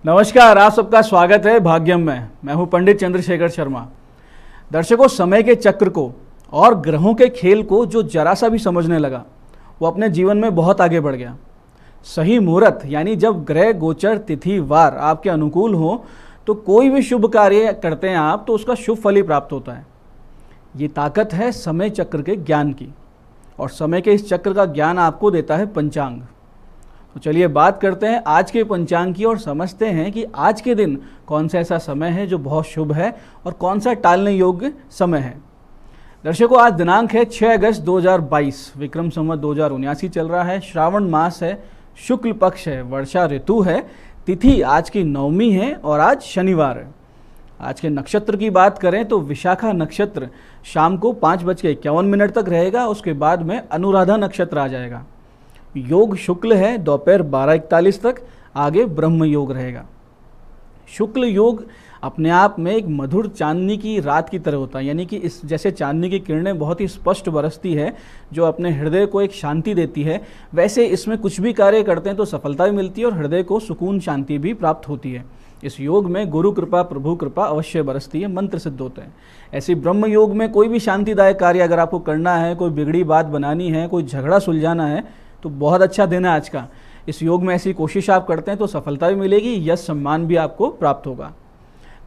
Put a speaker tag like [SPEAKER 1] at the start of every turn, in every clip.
[SPEAKER 1] नमस्कार, आप सबका स्वागत है भाग्यम में। मैं हूं पंडित चंद्रशेखर शर्मा। दर्शकों, समय के चक्र को और ग्रहों के खेल को जो जरा सा भी समझने लगा वो अपने जीवन में बहुत आगे बढ़ गया। सही मुहूर्त यानी जब ग्रह गोचर तिथि वार आपके अनुकूल हो तो कोई भी शुभ कार्य करते हैं आप तो उसका शुभ फल ही प्राप्त होता है। ये ताकत है समय चक्र के ज्ञान की, और समय के इस चक्र का ज्ञान आपको देता है पंचांग। तो चलिए बात करते हैं आज के पंचांग की और समझते हैं कि आज के दिन कौन सा ऐसा समय है जो बहुत शुभ है और कौन सा टालने योग्य समय है। दर्शकों, आज दिनांक है 6 अगस्त 2022, विक्रम संवत 2079 चल रहा है। श्रावण मास है, शुक्ल पक्ष है, वर्षा ऋतु है, तिथि आज की नवमी है और आज शनिवार है। आज के नक्षत्र की बात करें तो विशाखा नक्षत्र शाम को 5:51 तक रहेगा, उसके बाद में अनुराधा नक्षत्र आ जाएगा। योग शुक्ल है दोपहर 12:41 तक, आगे ब्रह्म योग रहेगा। शुक्ल योग अपने आप में एक मधुर चांदनी की रात की तरह होता है, यानी कि इस जैसे चांदनी की किरणें बहुत ही स्पष्ट बरसती है जो अपने हृदय को एक शांति देती है, वैसे इसमें कुछ भी कार्य करते हैं तो सफलता भी मिलती है और हृदय को सुकून शांति भी प्राप्त होती है। इस योग में गुरु कृपा प्रभु कृपा अवश्य बरसती है, मंत्र सिद्ध होते हैं। ऐसे ब्रह्म योग में कोई भी शांतिदायक कार्य अगर आपको करना है, कोई बिगड़ी बात बनानी है, कोई झगड़ा सुलझाना है तो बहुत अच्छा दिन है आज का। इस योग में ऐसी कोशिश आप करते हैं तो सफलता भी मिलेगी, यश सम्मान भी आपको प्राप्त होगा।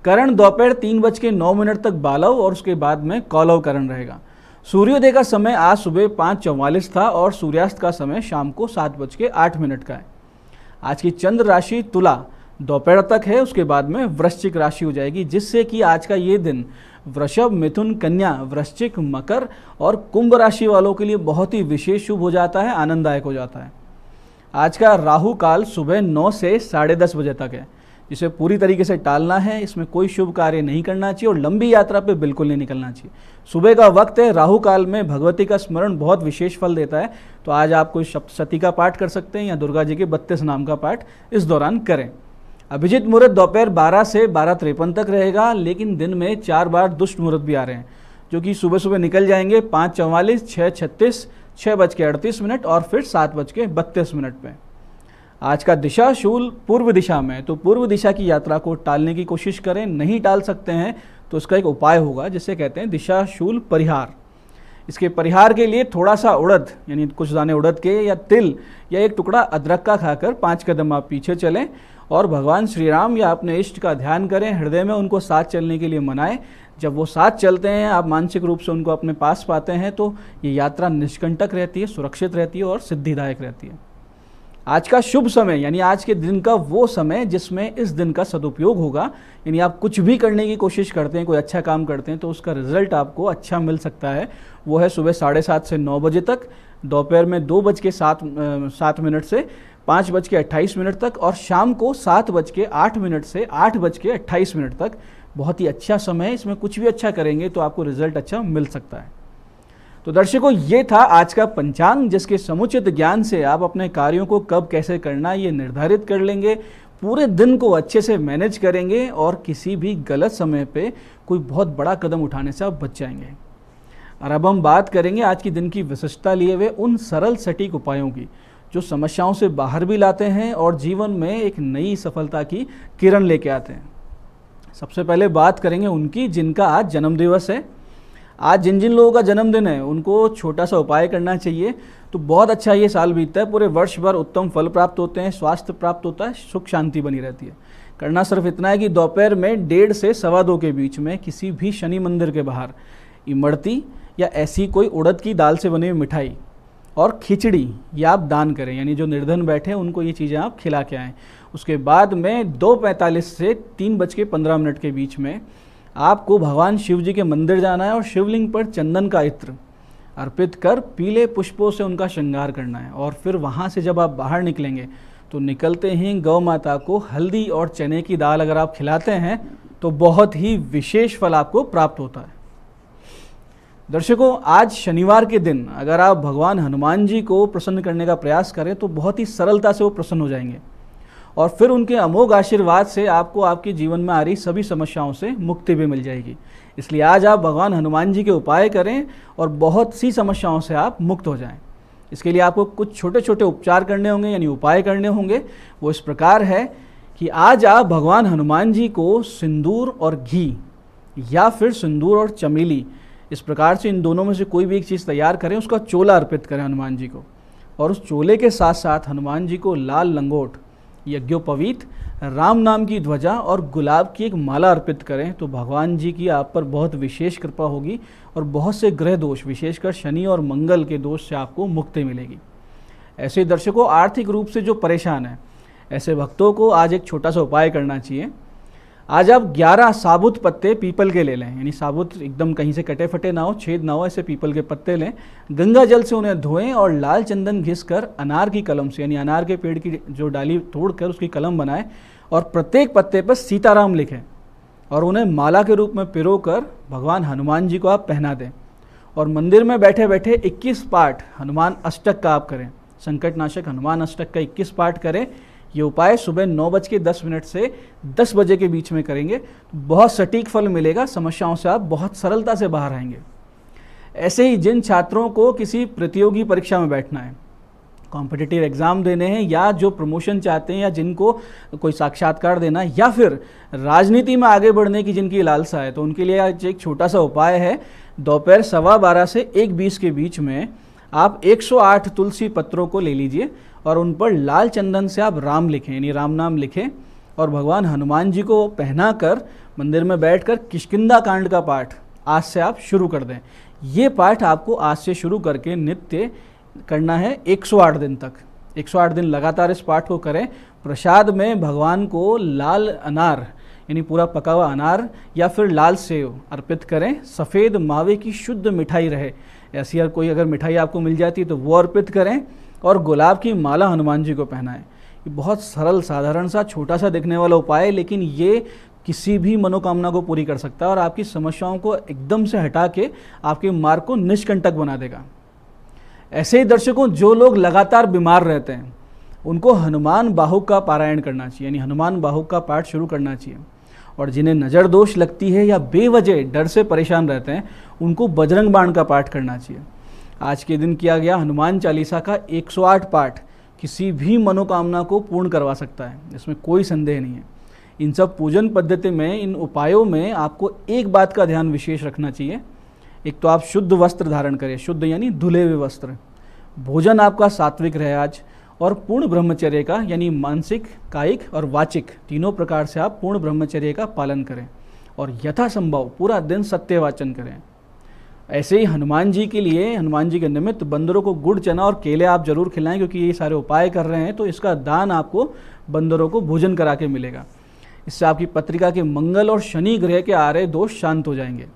[SPEAKER 1] करण दोपहर 3:09 तक बालव और उसके बाद में कौलव करण रहेगा। सूर्योदय का समय आज सुबह 5:44 था और सूर्यास्त का समय शाम को 7:08 का है। आज की चंद्र राशि तुला दोपहर तक है, उसके बाद में वृश्चिक राशि हो जाएगी, जिससे कि आज का ये दिन वृषभ, मिथुन, कन्या, वृश्चिक, मकर और कुंभ राशि वालों के लिए बहुत ही विशेष शुभ हो जाता है, आनंददायक हो जाता है। आज का राहु काल सुबह 9 से 10:30 बजे तक है, जिसे पूरी तरीके से टालना है। इसमें कोई शुभ कार्य नहीं करना चाहिए और लंबी यात्रा पे बिल्कुल नहीं निकलना चाहिए। सुबह का वक्त है, राहु काल में भगवती का स्मरण बहुत विशेष फल देता है, तो आज आप कोई सप्तशती का पाठ कर सकते हैं या दुर्गा जी के 32 नाम का पाठ इस दौरान करें। अभिजीत मुहूर्त दोपहर 12 से 12:53 तक रहेगा, लेकिन दिन में 4 बार दुष्ट मुहूर्त भी आ रहे हैं जो कि सुबह सुबह निकल जाएंगे 5:44, 6:36, 6:38 और फिर 7:32 पे। आज का दिशा शूल पूर्व दिशा में, तो पूर्व दिशा की यात्रा को टालने की कोशिश करें। नहीं टाल सकते हैं तो उसका एक उपाय होगा जिसे कहते हैं दिशा शूल परिहार। इसके परिहार के लिए थोड़ा सा उड़द यानी कुछ दाने उड़द के या तिल या एक टुकड़ा अदरक का खाकर 5 कदम आप पीछे चलें और भगवान श्री राम या अपने इष्ट का ध्यान करें, हृदय में उनको साथ चलने के लिए मनाएं। जब वो साथ चलते हैं, आप मानसिक रूप से उनको अपने पास पाते हैं तो ये यात्रा निष्कंटक रहती है, सुरक्षित रहती है और सिद्धिदायक रहती है। आज का शुभ समय यानी आज के दिन का वो समय जिसमें इस दिन का सदुपयोग होगा, यानी आप कुछ भी करने की कोशिश करते हैं, कोई अच्छा काम करते हैं तो उसका रिजल्ट आपको अच्छा मिल सकता है, वो है सुबह 7:30 से 9 बजे तक, दोपहर में 2:07 से 5:28 तक और शाम को 7:08 से 8:28 तक। बहुत ही अच्छा समय है, इसमें कुछ भी अच्छा करेंगे तो आपको रिजल्ट अच्छा मिल सकता है। तो दर्शकों, ये था आज का पंचांग, जिसके समुचित ज्ञान से आप अपने कार्यों को कब कैसे करना ये निर्धारित कर लेंगे, पूरे दिन को अच्छे से मैनेज करेंगे और किसी भी गलत समय पे कोई बहुत बड़ा कदम उठाने से आप बच जाएंगे। और अब हम बात करेंगे आज की दिन की विशिष्टता लिए हुए उन सरल सटीक उपायों की जो समस्याओं से बाहर भी लाते हैं और जीवन में एक नई सफलता की किरण लेके आते हैं। सबसे पहले बात करेंगे उनकी जिनका आज जन्मदिवस है। आज जिन जिन लोगों का जन्मदिन है उनको छोटा सा उपाय करना चाहिए तो बहुत अच्छा ये साल बीतता है, पूरे वर्ष भर उत्तम फल प्राप्त होते हैं, स्वास्थ्य प्राप्त होता है, सुख शांति बनी रहती है। करना सिर्फ इतना है कि दोपहर में 1:30 से 2:15 के बीच में किसी भी शनि मंदिर के बाहर इमरती या ऐसी कोई उड़द की दाल से बनी हुई मिठाई और खिचड़ी या आप दान करें, यानी जो निर्धन बैठे हैं उनको ये चीज़ें आप खिला के आएँ। उसके बाद में 2:45 से 3:15 के बीच में आपको भगवान शिव जी के मंदिर जाना है और शिवलिंग पर चंदन का इत्र अर्पित कर पीले पुष्पों से उनका श्रृंगार करना है। और फिर वहाँ से जब आप बाहर निकलेंगे तो निकलते ही गौ माता को हल्दी और चने की दाल अगर आप खिलाते हैं तो बहुत ही विशेष फल आपको प्राप्त होता है। दर्शकों, आज शनिवार के दिन अगर आप भगवान हनुमान जी को प्रसन्न करने का प्रयास करें तो बहुत ही सरलता से वो प्रसन्न हो जाएंगे और फिर उनके अमोघ आशीर्वाद से आपको आपके जीवन में आ रही सभी समस्याओं से मुक्ति भी मिल जाएगी। इसलिए आज आप भगवान हनुमान जी के उपाय करें और बहुत सी समस्याओं से आप मुक्त हो जाएं। इसके लिए आपको कुछ छोटे छोटे उपचार करने होंगे यानी उपाय करने होंगे। वो इस प्रकार है कि आज आप भगवान हनुमान जी को सिंदूर और घी या फिर सिंदूर और चमेली, इस प्रकार से इन दोनों में से कोई भी एक चीज़ तैयार करें, उसका चोला अर्पित करें हनुमान जी को। और उस चोले के साथ साथ हनुमान जी को लाल लंगोट, यज्ञोपवीत, राम नाम की ध्वजा और गुलाब की एक माला अर्पित करें तो भगवान जी की आप पर बहुत विशेष कृपा होगी और बहुत से ग्रह दोष, विशेषकर शनि और मंगल के दोष से आपको मुक्ति मिलेगी। ऐसे दर्शकों, आर्थिक रूप से जो परेशान हैं, ऐसे भक्तों को आज एक छोटा सा उपाय करना चाहिए। आज आप 11 साबुत पत्ते पीपल के ले लें, यानी साबुत एकदम कहीं से कटे फटे ना हो, छेद ना हो, ऐसे पीपल के पत्ते लें। गंगा जल से उन्हें धोएं और लाल चंदन घिसकर अनार की कलम से, यानी अनार के पेड़ की जो डाली तोड़कर उसकी कलम बनाएं और प्रत्येक पत्ते पर सीताराम लिखें और उन्हें माला के रूप में पिरोकर भगवान हनुमान जी को आप पहना दें। और मंदिर में बैठे बैठे 21 पाठ हनुमान अष्टक का आप करें, संकटनाशक हनुमान अष्टक का 21 पाठ करें। ये उपाय सुबह 9:10 से 10 बजे के बीच में करेंगे तो बहुत सटीक फल मिलेगा, समस्याओं से आप बहुत सरलता से बाहर आएंगे। ऐसे ही जिन छात्रों को किसी प्रतियोगी परीक्षा में बैठना है, कॉम्पिटिटिव एग्ज़ाम देने हैं, या जो प्रमोशन चाहते हैं, या जिनको कोई साक्षात्कार देना, या फिर राजनीति में आगे बढ़ने की जिनकी लालसा है, तो उनके लिए आज एक छोटा सा उपाय है। दोपहर 12:15 से 1:20 के बीच में आप 108 तुलसी पत्रों को ले लीजिए और उन पर लाल चंदन से आप राम लिखें, यानी राम नाम लिखें और भगवान हनुमान जी को पहना कर मंदिर में बैठकर किष्किंधा कांड का पाठ आज से आप शुरू कर दें। ये पाठ आपको आज से शुरू करके नित्य करना है 108 दिन तक। 108 दिन लगातार इस पाठ को करें। प्रसाद में भगवान को लाल अनार, यानी पूरा पका हुआ अनार या फिर लाल सेव अर्पित करें। सफ़ेद मावे की शुद्ध मिठाई रहे, ऐसी यार कोई अगर मिठाई आपको मिल जाती है तो वो अर्पित करें और गुलाब की माला हनुमान जी को पहनाएं। ये बहुत सरल, साधारण सा, छोटा सा दिखने वाला उपाय है, लेकिन ये किसी भी मनोकामना को पूरी कर सकता है और आपकी समस्याओं को एकदम से हटा के आपके मार्ग को निष्कंटक बना देगा। ऐसे ही दर्शकों, जो लोग लगातार बीमार रहते हैं उनको हनुमान बाहुक का पारायण करना चाहिए, यानी हनुमान बाहुक का पाठ शुरू करना चाहिए। और जिन्हें नज़र दोष लगती है या बेवजह डर से परेशान रहते हैं उनको बजरंग बाण का पाठ करना चाहिए। आज के दिन किया गया हनुमान चालीसा का 108 पाठ किसी भी मनोकामना को पूर्ण करवा सकता है, इसमें कोई संदेह नहीं है। इन सब पूजन पद्धति में, इन उपायों में आपको एक बात का ध्यान विशेष रखना चाहिए। एक तो आप शुद्ध वस्त्र धारण करें, शुद्ध यानी धुले हुए वस्त्र। भोजन आपका सात्विक रहे आज, और पूर्ण ब्रह्मचर्य का, यानी मानसिक, कायिक और वाचिक तीनों प्रकार से आप पूर्ण ब्रह्मचर्य का पालन करें और यथासंभव पूरा दिन सत्य वाचन करें। ऐसे ही हनुमान जी के लिए, हनुमान जी के निमित्त बंदरों को गुड़, चना और केले आप जरूर खिलाएं, क्योंकि ये सारे उपाय कर रहे हैं तो इसका दान आपको बंदरों को भोजन करा के मिलेगा। इससे आपकी पत्रिका के मंगल और शनि ग्रह के आ रहे दोष शांत हो जाएंगे।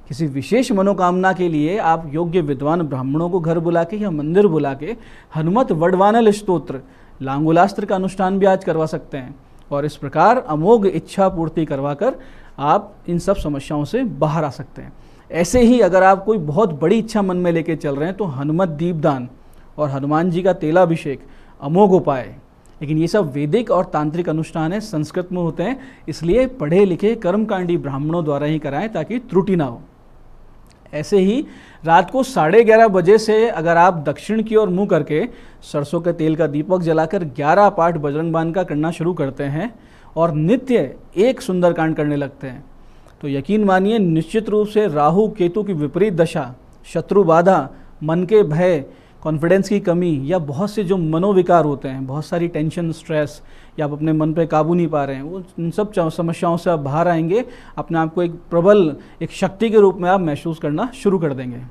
[SPEAKER 1] किसी विशेष मनोकामना के लिए आप योग्य विद्वान ब्राह्मणों को घर बुला के या मंदिर बुला के हनुमत वडवानल स्तोत्र, लांगुलास्त्र का अनुष्ठान भी आज करवा सकते हैं और इस प्रकार अमोघ इच्छा पूर्ति करवाकर आप इन सब समस्याओं से बाहर आ सकते हैं। ऐसे ही अगर आप कोई बहुत बड़ी इच्छा मन में लेके चल रहे हैं तो हनुमत दीपदान और हनुमान जी का तेलाभिषेक अमोघ उपाय है। लेकिन ये सब वैदिक और तांत्रिक अनुष्ठान है, संस्कृत में होते हैं, इसलिए पढ़े लिखे कर्मकांडी ब्राह्मणों द्वारा ही कराएं ताकि त्रुटि ना हो। ऐसे ही रात को 11:30 बजे से अगर आप दक्षिण की ओर मुंह करके सरसों के तेल का दीपक जलाकर 11 पाठ बजरंग बाण का करना शुरू करते हैं और नित्य एक सुंदरकांड करने लगते हैं तो यकीन मानिए निश्चित रूप से राहु केतु की विपरीत दशा, शत्रु बाधा, मन के भय, कॉन्फिडेंस की कमी या बहुत से जो मनोविकार होते हैं, बहुत सारी टेंशन, स्ट्रेस या आप अपने मन पे काबू नहीं पा रहे हैं, वो इन सब समस्याओं से आप बाहर आएंगे। अपने आप को एक प्रबल, एक शक्ति के रूप में आप महसूस करना शुरू कर देंगे।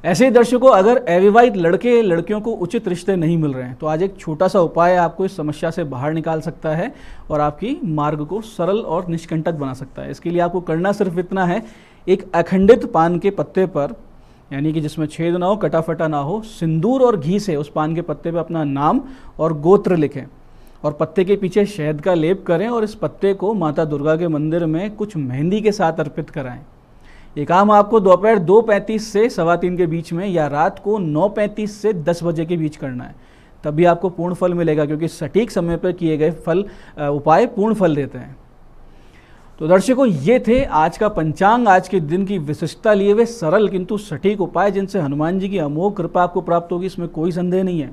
[SPEAKER 1] ऐसे ही दर्शकों, अगर अविवाहित लड़के लड़कियों को उचित रिश्ते नहीं मिल रहे हैं तो आज एक छोटा सा उपाय आपको इस समस्या से बाहर निकाल सकता है और आपकी मार्ग को सरल और निष्कंटक बना सकता है। इसके लिए आपको करना सिर्फ इतना है, एक अखंडित पान के पत्ते पर, यानी कि जिसमें छेद ना हो, कटा फटा ना हो, सिंदूर और घी से उस पान के पत्ते पे अपना नाम और गोत्र लिखें और पत्ते के पीछे शहद का लेप करें और इस पत्ते को माता दुर्गा के मंदिर में कुछ मेहंदी के साथ अर्पित कराएं। ये काम आपको दोपहर 2:35 से 3:15 के बीच में या रात को 9:35 से 10 बजे के बीच करना है, तभी आपको पूर्ण फल मिलेगा, क्योंकि सटीक समय पर किए गए उपाय पूर्ण फल देते हैं। तो दर्शकों, ये थे आज का पंचांग, आज के दिन की विशिष्टता लिए हुए सरल किंतु सटीक उपाय जिनसे हनुमान जी की अमोघ कृपा आपको प्राप्त होगी, इसमें कोई संदेह नहीं है।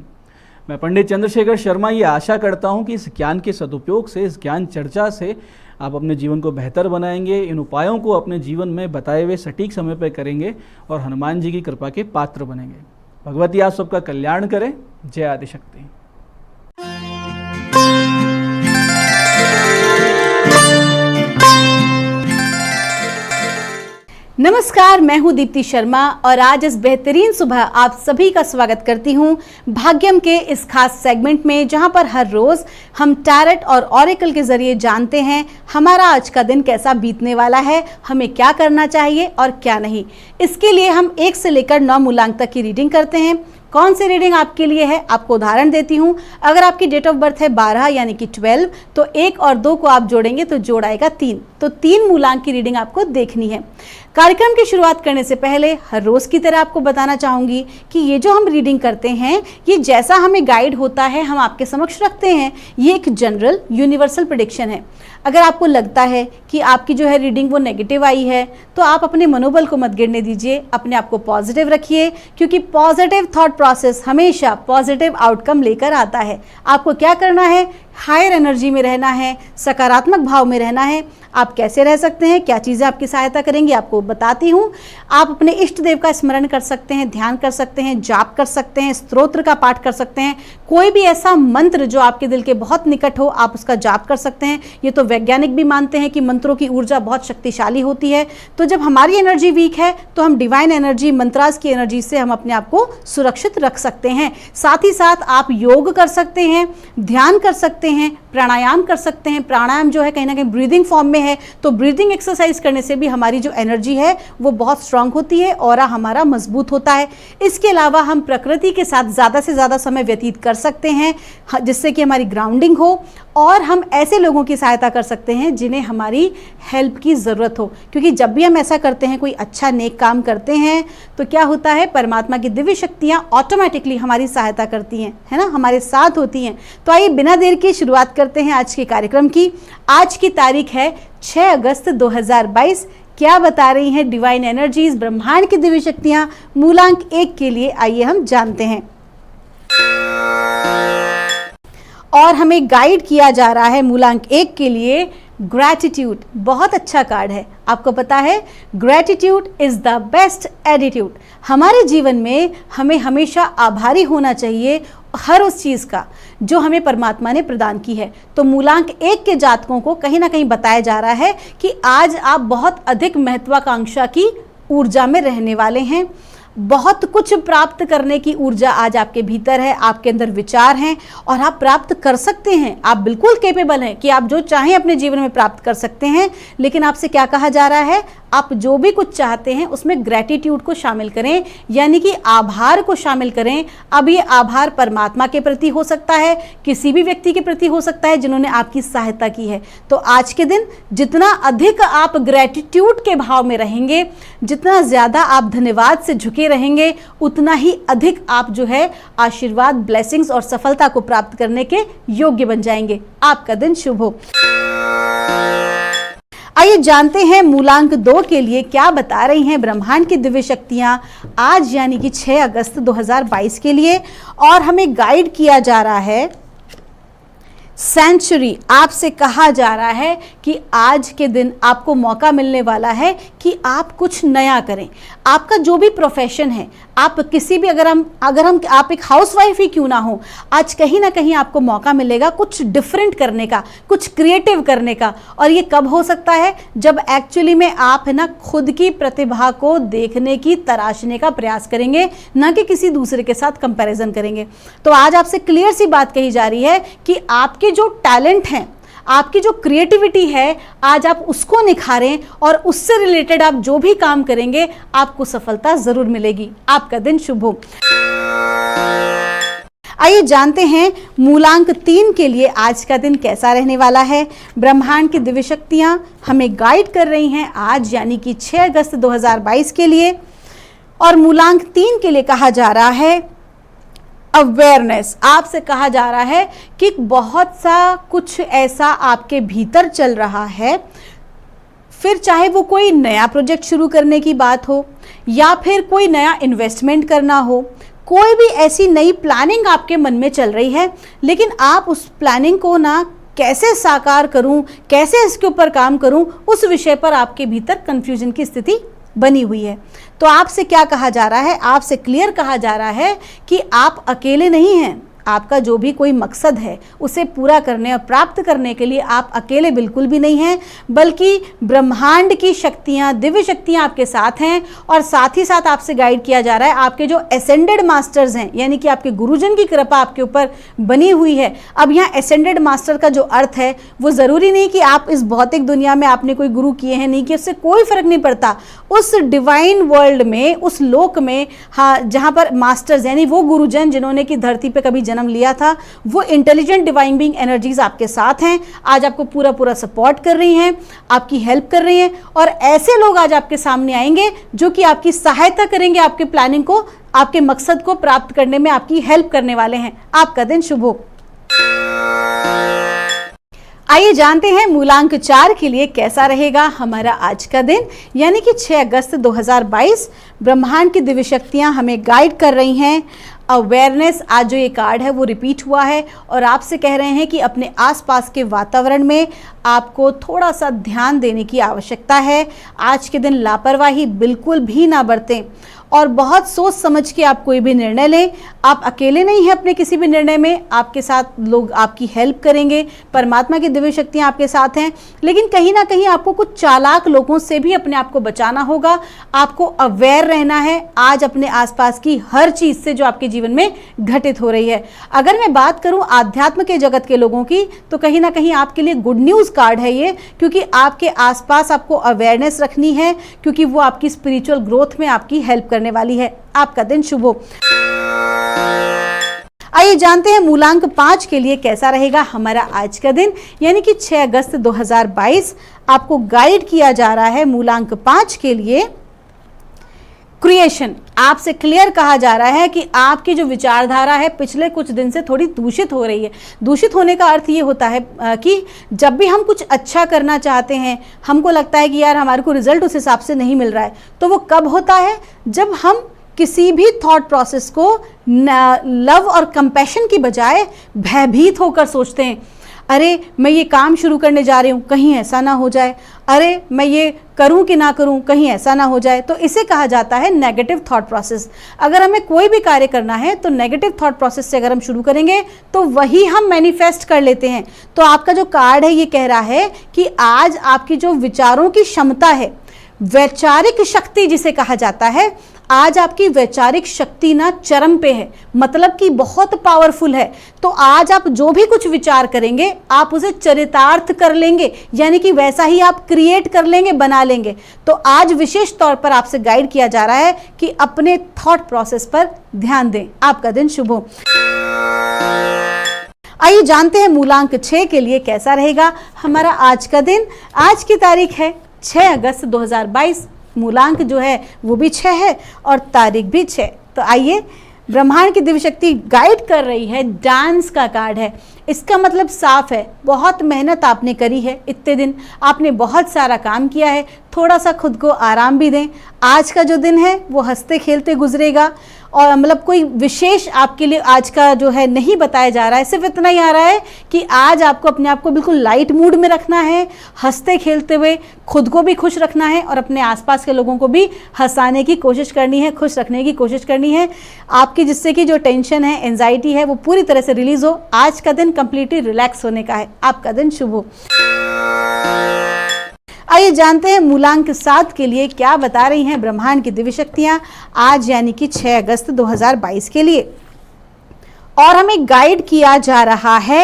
[SPEAKER 1] मैं पंडित चंद्रशेखर शर्मा ये आशा करता हूँ कि इस ज्ञान के सदुपयोग से, इस ज्ञान चर्चा से आप अपने जीवन को बेहतर बनाएंगे, इन उपायों को अपने जीवन में बताए हुए सटीक समय पर करेंगे और हनुमान जी की कृपा के पात्र बनेंगे। भगवती आप सबका कल्याण करें। जय आदिशक्ति।
[SPEAKER 2] नमस्कार, मैं हूं दीप्ति शर्मा और आज इस बेहतरीन सुबह आप सभी का स्वागत करती हूं भाग्यम के इस खास सेगमेंट में, जहां पर हर रोज हम टैरेट और ऑरेकल के जरिए जानते हैं हमारा आज का दिन कैसा बीतने वाला है, हमें क्या करना चाहिए और क्या नहीं। इसके लिए हम 1 से लेकर 9 मूलांक तक की रीडिंग करते हैं। कौन सी रीडिंग आपके लिए है, आपको उदाहरण देती हूँ। अगर आपकी डेट ऑफ बर्थ है 12 यानी कि 12, तो 1 और 2 को आप जोड़ेंगे तो जोड़ आएगा 3। तो 3 मूलांक की रीडिंग आपको देखनी है। कार्यक्रम की शुरुआत करने से पहले हर रोज की तरह आपको बताना चाहूंगी कि ये जो हम रीडिंग करते हैं, ये जैसा हमें गाइड होता है हम आपके समक्ष रखते हैं। ये एक जनरल यूनिवर्सल प्रेडिक्शन है। अगर आपको लगता है कि आपकी जो है रीडिंग वो नेगेटिव आई है, तो आप अपने मनोबल को मत गिरने दीजिए, अपने आप को पॉजिटिव रखिए, क्योंकि पॉजिटिव थॉट प्रोसेस हमेशा पॉजिटिव आउटकम लेकर आता है। आपको क्या करना है, हायर एनर्जी में रहना है, सकारात्मक भाव में रहना है। आप कैसे रह सकते हैं, क्या चीज़ें आपकी सहायता करेंगी, आपको बताती हूँ। आप अपने इष्ट देव का स्मरण कर सकते हैं, ध्यान कर सकते हैं, जाप कर सकते हैं, स्तोत्र का पाठ कर सकते हैं। कोई भी ऐसा मंत्र जो आपके दिल के बहुत निकट हो, आप उसका जाप कर सकते हैं। ये तो वैज्ञानिक भी मानते हैं कि मंत्रों की ऊर्जा बहुत शक्तिशाली होती है। तो जब हमारी एनर्जी वीक है तो हम डिवाइन एनर्जी, मंत्रास की एनर्जी से हम अपने आप को सुरक्षित रख सकते हैं। साथ ही साथ आप योग कर सकते हैं, ध्यान कर सकते हैं, प्राणायाम कर सकते हैं। प्राणायाम जो है कहीं ना कहीं ब्रीदिंग फॉर्म में है, तो ब्रीदिंग एक्सरसाइज करने से भी हमारी जो एनर्जी है वो बहुत स्ट्रांग होती है, ऑरा हमारा मजबूत होता है। इसके अलावा हम प्रकृति के साथ ज़्यादा से ज़्यादा समय व्यतीत कर सकते हैं, जिससे कि हमारी ग्राउंडिंग हो, और हम ऐसे लोगों की सहायता कर सकते हैं जिन्हें हमारी हेल्प की ज़रूरत हो। क्योंकि जब भी हम ऐसा करते हैं, कोई अच्छा नेक काम करते हैं, तो क्या होता है, परमात्मा की दिव्य शक्तियाँ ऑटोमेटिकली हमारी सहायता करती हैं, है ना, हमारे साथ होती हैं। तो आइए बिना देर के शुरुआत करते हैं आज के कार्यक्रम की। आज की तारीख है 6 अगस्त 2022। क्या बता रही हैं डिवाइन एनर्जीज, ब्रह्मांड की दिव्य शक्तियाँ मूलांक 1 के लिए, आइए हम जानते हैं। और हमें गाइड किया जा रहा है मूलांक 1 के लिए ग्रैटिट्यूड। बहुत अच्छा कार्ड है। आपको पता है, gratitude is the best attitude. हमारे जीवन में हमें हमेशा आभारी होना चाहिए हर उस चीज़ का जो हमें परमात्मा ने प्रदान की है। तो मूलांक 1 के जातकों को कहीं ना कहीं बताया जा रहा है कि आज आप बहुत अधिक महत्वाकांक्षा की ऊर्जा में रहने वाले हैं। बहुत कुछ प्राप्त करने की ऊर्जा आज आपके भीतर है, आपके अंदर विचार हैं और आप प्राप्त कर सकते हैं। आप बिल्कुल कैपेबल हैं कि आप जो चाहें अपने जीवन में प्राप्त कर सकते हैं। लेकिन आपसे क्या कहा जा रहा है, आप जो भी कुछ चाहते हैं उसमें ग्रैटिट्यूड को शामिल करें, यानी कि आभार को शामिल करें। अब ये आभार परमात्मा के प्रति हो सकता है, किसी भी व्यक्ति के प्रति हो सकता है जिन्होंने आपकी सहायता की है। तो आज के दिन जितना अधिक आप ग्रैटिट्यूड के भाव में रहेंगे, जितना ज़्यादा आप धन्यवाद से झुके रहेंगे, उतना ही अधिक आप जो है आशीर्वाद, ब्लेसिंग्स और सफलता को प्राप्त करने के योग्य बन जाएंगे। आपका दिन शुभ हो। आइए जानते हैं मूलांक 2 के लिए क्या बता रही हैं ब्रह्मांड की दिव्य शक्तियां आज यानी कि 6 अगस्त 2022 के लिए। और हमें गाइड किया जा रहा है सेंचुरी। आपसे कहा जा रहा है कि आज के दिन आपको मौका मिलने वाला है कि आप कुछ नया करें। आपका जो भी प्रोफेशन है, आप किसी भी अगर हम आप एक हाउसवाइफ ही क्यों ना हो, आज कहीं ना कहीं आपको मौका मिलेगा कुछ डिफरेंट करने का, कुछ क्रिएटिव करने का। और ये कब हो सकता है, जब एक्चुअली में आप है ना खुद की प्रतिभा को देखने की, तराशने का प्रयास करेंगे, ना कि किसी दूसरे के साथ कंपैरिजन करेंगे। तो आज आपसे क्लियर सी बात कही जा रही है कि आपके जो टैलेंट हैं, आपकी जो क्रिएटिविटी है, आज आप उसको निखारें और उससे रिलेटेड आप जो भी काम करेंगे आपको सफलता जरूर मिलेगी। आपका दिन शुभ हो। आइए जानते हैं मूलांक 3 के लिए आज का दिन कैसा रहने वाला है। ब्रह्मांड की दिव्य शक्तियां हमें गाइड कर रही हैं आज यानी कि 6 अगस्त 2022 के लिए। और मूलांक 3 के लिए कहा जा रहा है अवेयरनेस। आपसे कहा जा रहा है कि बहुत सा कुछ ऐसा आपके भीतर चल रहा है, फिर चाहे वो कोई नया प्रोजेक्ट शुरू करने की बात हो या फिर कोई नया इन्वेस्टमेंट करना हो, कोई भी ऐसी नई प्लानिंग आपके मन में चल रही है, लेकिन आप उस प्लानिंग को ना कैसे साकार करूं, कैसे इसके ऊपर काम करूं, उस विषय पर आपके भीतर कंफ्यूजन की स्थिति बनी हुई है। तो आपसे क्या कहा जा रहा है, आपसे क्लियर कहा जा रहा है कि आप अकेले नहीं हैं। आपका जो भी कोई मकसद है उसे पूरा करने और प्राप्त करने के लिए आप अकेले बिल्कुल भी नहीं हैं, बल्कि ब्रह्मांड की शक्तियां, दिव्य शक्तियां आपके साथ हैं। और साथ ही साथ आपसे गाइड किया जा रहा है, आपके जो एसेंडेड मास्टर्स हैं, यानी कि आपके गुरुजन की कृपा आपके ऊपर बनी हुई है। अब यहाँ एसेंडेड मास्टर का जो अर्थ है वो ज़रूरी नहीं कि आप इस भौतिक दुनिया में आपने कोई गुरु किए हैं, नहीं कि उससे कोई फर्क नहीं पड़ता। उस डिवाइन वर्ल्ड में, उस लोक में, हाँ, जहाँ पर मास्टर्स यानी वो गुरुजन जिन्होंने की धरती पर कभी जन्म लिया था, वो इंटेलिजेंट डिवाइन बीइंग एनर्जीज आपके साथ हैं। आज आपको पूरा सपोर्ट कर रही हैं, आपकी हेल्प कर रही हैं, और ऐसे लोग आज आपके सामने आएंगे जो कि आपकी सहायता करेंगे, आपके प्लानिंग को, आपके मकसद को प्राप्त करने में आपकी हेल्प करने वाले हैं। आपका दिन शुभ हो। आइए जानते हैं मूलांक 4 के लिए कैसा रहेगा हमारा आज का दिन, यानी कि 6 अगस्त 2022। ब्रह्मांड की दिव्य शक्तियां हमें गाइड कर रही हैं। अवेयरनेस, आज जो ये कार्ड है वो रिपीट हुआ है और आपसे कह रहे हैं कि अपने आसपास के वातावरण में आपको थोड़ा सा ध्यान देने की आवश्यकता है। आज के दिन लापरवाही बिल्कुल भी ना बरतें और बहुत सोच समझ के आप कोई भी निर्णय लें। आप अकेले नहीं हैं अपने किसी भी निर्णय में, आपके साथ लोग आपकी हेल्प करेंगे, परमात्मा की दिव्य शक्तियां आपके साथ हैं। लेकिन कहीं ना कहीं आपको कुछ चालाक लोगों से भी अपने आप को बचाना होगा, आपको अवेयर रहना है आज अपने आसपास की हर चीज़ से जो आपके जीवन में घटित हो रही है। अगर मैं बात करूं आध्यात्म के जगत के लोगों की, तो कहीं ना कहीं आपके लिए गुड न्यूज़ कार्ड है ये, क्योंकि आपके आसपास आपको अवेयरनेस रखनी है, क्योंकि वो आपकी स्पिरिचुअल ग्रोथ में आपकी हेल्प करने वाली है। आपका दिन शुभ हो। आइए जानते हैं मूलांक 5 के लिए कैसा रहेगा हमारा आज का दिन, यानी कि 6 अगस्त 2022। आपको गाइड किया जा रहा है मूलांक 5 के लिए क्रिएशन। आपसे क्लियर कहा जा रहा है कि आपकी जो विचारधारा है पिछले कुछ दिन से थोड़ी दूषित हो रही है। दूषित होने का अर्थ ये होता है कि जब भी हम कुछ अच्छा करना चाहते हैं, हमको लगता है कि यार हमारे को रिजल्ट उस हिसाब से नहीं मिल रहा है, तो वो कब होता है, जब हम किसी भी थॉट प्रोसेस को लव और कंपैशन की बजाय भयभीत होकर सोचते हैं। अरे मैं ये काम शुरू करने जा रही हूँ, कहीं ऐसा ना हो जाए, अरे मैं ये करूँ कि ना करूँ, कहीं ऐसा ना हो जाए, तो इसे कहा जाता है नेगेटिव थॉट प्रोसेस। अगर हमें कोई भी कार्य करना है तो नेगेटिव थॉट प्रोसेस से अगर हम शुरू करेंगे तो वही हम मैनिफेस्ट कर लेते हैं। तो आपका जो कार्ड है ये कह रहा है कि आज आपकी जो विचारों की क्षमता है, वैचारिक शक्ति जिसे कहा जाता है, आज आपकी वैचारिक शक्ति ना चरम पे है, मतलब कि बहुत पावरफुल है। तो आज आप जो भी कुछ विचार करेंगे आप उसे चरितार्थ कर लेंगे, यानी कि वैसा ही आप क्रिएट कर लेंगे, बना लेंगे। तो आज विशेष तौर पर आपसे गाइड किया जा रहा है कि अपने थॉट प्रोसेस पर ध्यान दें। आपका दिन शुभ हो। आइए जानते हैं मूलांक 6 के लिए कैसा रहेगा हमारा आज का दिन। आज की तारीख है 6 अगस्त 2022। मूलांक जो है वो भी 6 है और तारीख भी 6। तो आइए, ब्रह्मांड की दिव्य शक्ति गाइड कर रही है, डांस का कार्ड है। इसका मतलब साफ है, बहुत मेहनत आपने करी है, इतने दिन आपने बहुत सारा काम किया है, थोड़ा सा खुद को आराम भी दें। आज का जो दिन है वो हंसते खेलते गुजरेगा और मतलब कोई विशेष आपके लिए आज का जो है नहीं बताया जा रहा है, सिर्फ इतना ही आ रहा है कि आज आपको अपने आप को बिल्कुल लाइट मूड में रखना है, हंसते खेलते हुए खुद को भी खुश रखना है और अपने आसपास के लोगों को भी हंसाने की कोशिश करनी है, खुश रखने की कोशिश करनी है। आपकी जिससे कि जो टेंशन है, एंजाइटी है, वो पूरी तरह से रिलीज हो। आज का दिन कंप्लीटली रिलैक्स होने का है। आपका दिन शुभ हो। आइए जानते हैं मूलांक 7 के लिए क्या बता रही हैं ब्रह्मांड की दिव्य शक्तियां आज, यानी कि 6 अगस्त 2022 के लिए। और हमें गाइड किया जा रहा है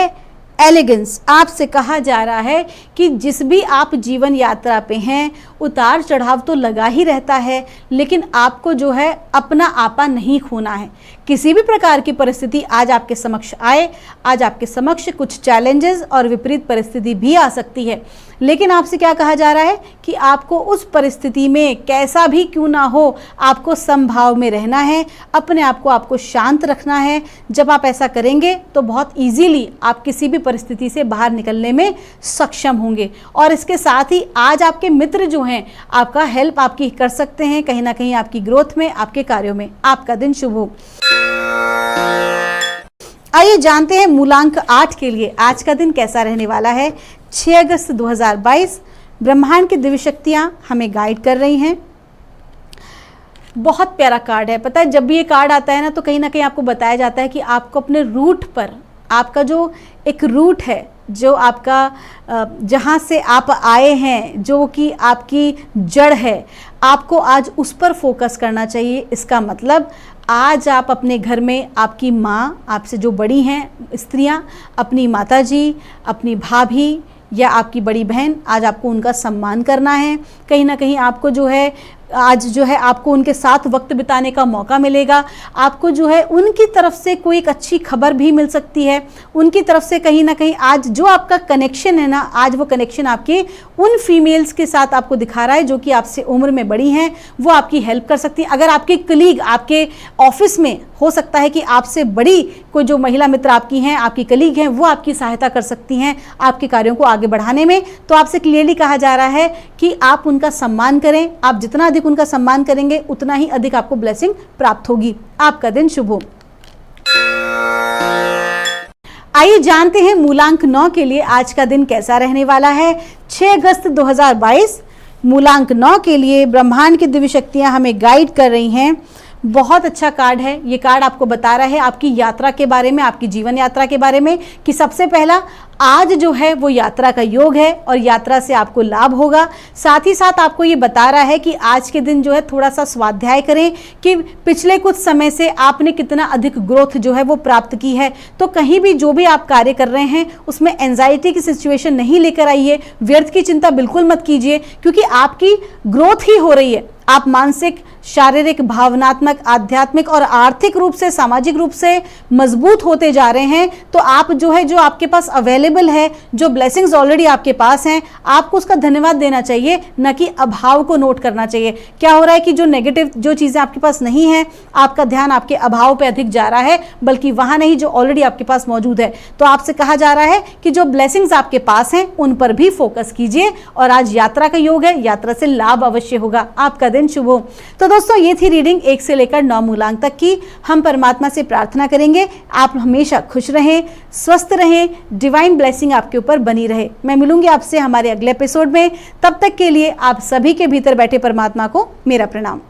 [SPEAKER 2] एलिगेंस। आपसे कहा जा रहा है कि जिस भी आप जीवन यात्रा पे हैं, उतार चढ़ाव तो लगा ही रहता है, लेकिन आपको जो है अपना आपा नहीं खोना है। किसी भी प्रकार की परिस्थिति आज आपके समक्ष आए, आज आपके समक्ष कुछ चैलेंजेस और विपरीत परिस्थिति भी आ सकती है, लेकिन आपसे क्या कहा जा रहा है कि आपको उस परिस्थिति में कैसा भी क्यों ना हो, आपको समभाव में रहना है, अपने आप को आपको शांत रखना है। जब आप ऐसा करेंगे तो बहुत इजीली आप किसी भी परिस्थिति से बाहर निकलने में सक्षम होंगे। और इसके साथ ही आज आपके मित्र जो हैं आपका हेल्प आपकी कर सकते हैं, कहीं ना कहीं आपकी ग्रोथ में, आपके कार्यों में। आपका दिन शुभ हो। आइए जानते हैं मूलांक 8 के लिए आज का दिन कैसा रहने वाला है। 6 अगस्त 2022 ब्रह्मांड की दिव्य शक्तियां हमें गाइड कर रही हैं। बहुत प्यारा कार्ड है। पता है, जब भी ये कार्ड आता है ना तो कहीं ना कहीं आपको बताया जाता है कि आपको अपने रूट पर, आपका जो एक रूट है, जो आपका जहाँ से आप आए हैं, जो कि आपकी जड़ है, आपको आज उस पर फोकस करना चाहिए। इसका मतलब आज आप अपने घर में आपकी माँ, आपसे जो बड़ी हैं स्त्रियाँ, अपनी माताजी, अपनी भाभी या आपकी बड़ी बहन, आज आपको उनका सम्मान करना है। कहीं ना कहीं आपको जो है आज जो है आपको उनके साथ वक्त बिताने का मौका मिलेगा। आपको जो है उनकी तरफ से कोई एक अच्छी खबर भी मिल सकती है। उनकी तरफ से कहीं ना कहीं आज जो आपका कनेक्शन है ना, आज वो कनेक्शन आपके उन फीमेल्स के साथ आपको दिखा रहा है जो कि आपसे उम्र में बड़ी हैं, वो आपकी हेल्प कर सकती हैं। अगर आपके कलीग आपके ऑफिस में हो सकता है कि आपसे बड़ी कोई जो महिला मित्र आपकी हैं, आपकी कलीग हैं, वो आपकी सहायता कर सकती हैं आपके कार्यों को आगे बढ़ाने में। तो आपसे क्लियरली कहा जा रहा है कि आप उनका सम्मान करें। आप जितना अधिक उनका सम्मान करेंगे उतना ही अधिक आपको ब्लेसिंग प्राप्त होगी। आपका दिन शुभ हो। आइए जानते हैं मूलांक 9 के लिए आज का दिन कैसा रहने वाला है। 6 अगस्त 2022 मूलांक 9 के लिए ब्रह्मांड की दिव्य शक्तियां हमें गाइड कर रही हैं। बहुत अच्छा कार्ड है। ये कार्ड आपको बता रहा है आपकी यात्रा के बारे में, आपकी जीवन यात्रा के बारे में, कि सबसे पहला आज जो है वो यात्रा का योग है और यात्रा से आपको लाभ होगा। साथ ही साथ आपको ये बता रहा है कि आज के दिन जो है थोड़ा सा स्वाध्याय करें कि पिछले कुछ समय से आपने कितना अधिक ग्रोथ जो है वो प्राप्त की है। तो कहीं भी जो भी आप कार्य कर रहे हैं उसमें एंजाइटी की सिचुएशन नहीं लेकर आइए, व्यर्थ की चिंता बिल्कुल मत कीजिए, क्योंकि आपकी ग्रोथ ही हो रही है। आप मानसिक, शारीरिक, भावनात्मक, आध्यात्मिक और आर्थिक रूप से, सामाजिक रूप से मजबूत होते जा रहे हैं। तो आप जो है, जो आपके पास अवेलेबल है, जो ब्लेसिंग्स ऑलरेडी आपके पास हैं, आपको उसका धन्यवाद देना चाहिए, न कि अभाव को नोट करना चाहिए। क्या हो रहा है कि जो नेगेटिव जो चीज़ें आपके पास नहीं है, आपका ध्यान आपके अभाव पे अधिक जा रहा है, बल्कि वहाँ नहीं जो ऑलरेडी आपके पास मौजूद है। तो आपसे कहा जा रहा है कि जो ब्लेसिंग्स आपके पास हैं उन पर भी फोकस कीजिए। और आज यात्रा का योग है, यात्रा से लाभ अवश्य होगा। आपका दिन शुभ हो। तो दोस्तों, ये थी रीडिंग 1 से लेकर 9 मूलांक तक की। हम परमात्मा से प्रार्थना करेंगे आप हमेशा खुश रहें, स्वस्थ रहें, डिवाइन ब्लेसिंग आपके ऊपर बनी रहे। मैं मिलूंगी आपसे हमारे अगले एपिसोड में। तब तक के लिए आप सभी के भीतर बैठे परमात्मा को मेरा प्रणाम।